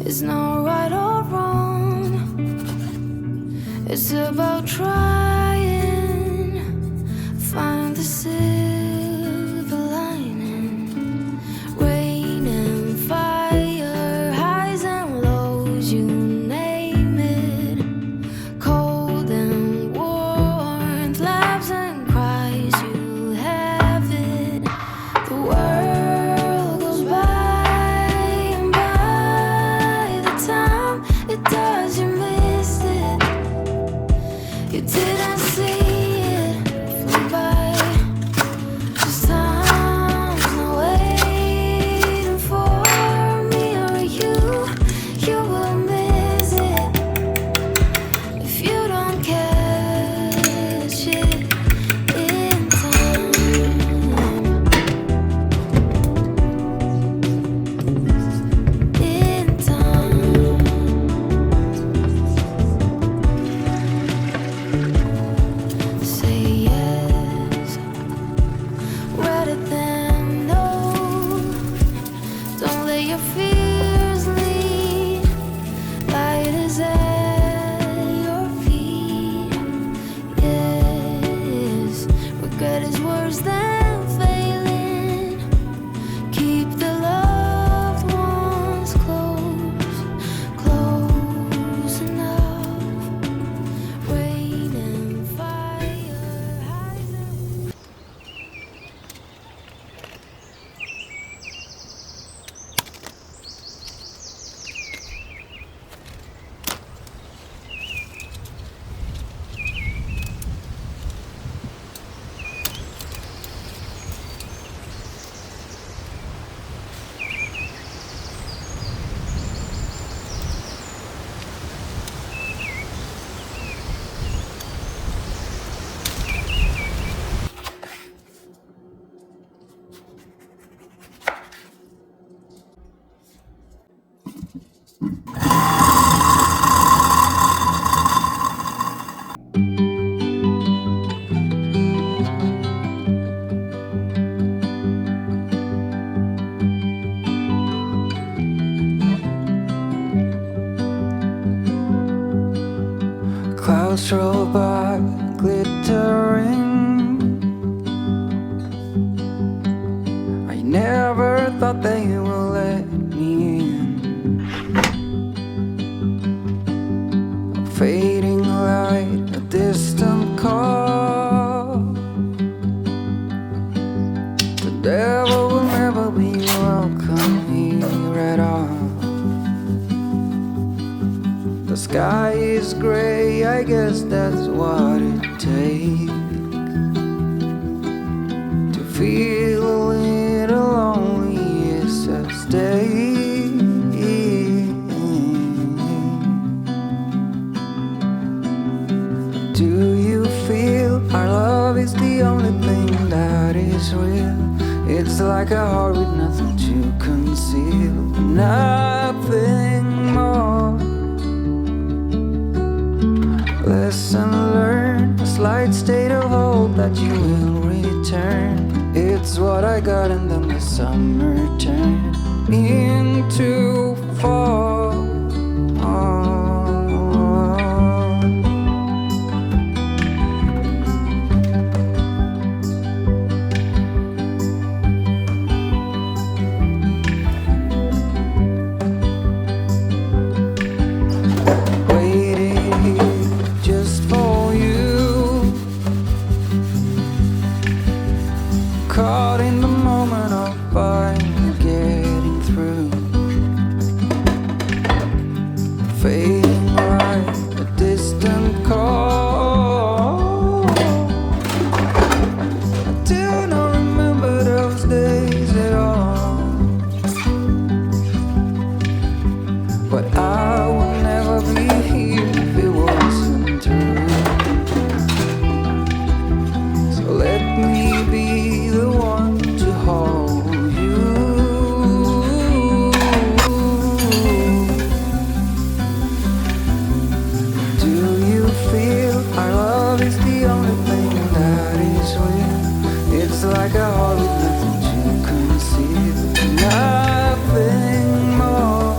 It's not right or wrong. It's about trying, find the silver lining. Rain and fire, highs and lows, you name it. Cold and warmth, laughs and cries, you have it. The world goes by, and by the time it does, you missed it. You didn't see it flew by. Just time's not waiting for me or you. You will miss it if you don't catch it in time. In time. Say yes rather than no. Don't let your fears lead. Light is at your feet. Yes, regret is worse than failing. Keep the loved ones close, close enough. Rain and fire, highs and clouds roll by, glittering. I never thought they would let me in. A fading light, a distant call. The devil will never be welcome here at all. The sky is gray, I guess that's what it takes to feel a little lonely. It's a stay. Do you feel our love is the only thing that is real? It's like a heart with nothing to conceal, nothing more. Lesson learned, a slight state of hope that you will return. It's what I got, and then the summer turned into fall. Waiting here just for you, caught in the moment of finally getting through. Fading light, a distant call. I do not remember those days at all, but I would never be here if it wasn't true. So let me be the one to hold you. Do you feel our love is the only thing that is real? It's like a heart with nothing to conceal, nothing more.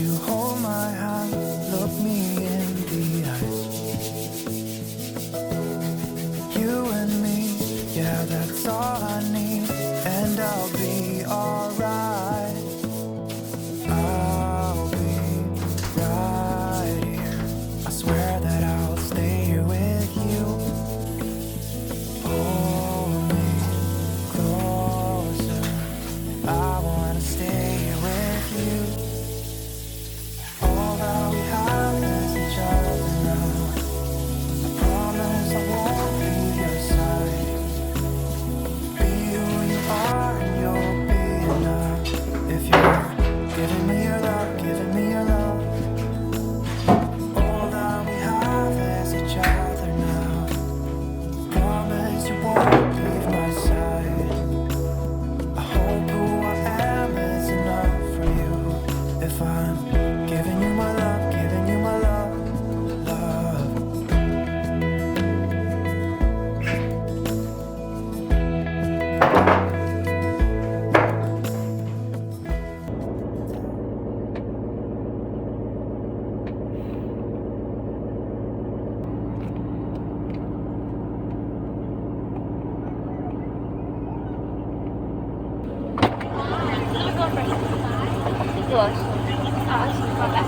you hold my hand, look me in the eyes. You and me, yeah, that's all I need, and I'll be alright. I'll be right here. I swear that I'll stay here with you. Hold me closer. I wanna stay here with you. All that we have is each other now. I promise I won't leave your side. Be who you are and you'll be enough. If you're giving me your love, giving me your love. All that we have is each other now. Promise you won't leave my side. I hope who I am is enough for you. If I'm giving you my love, giving you my love, love. You go first. Ah, sige, bye-bye.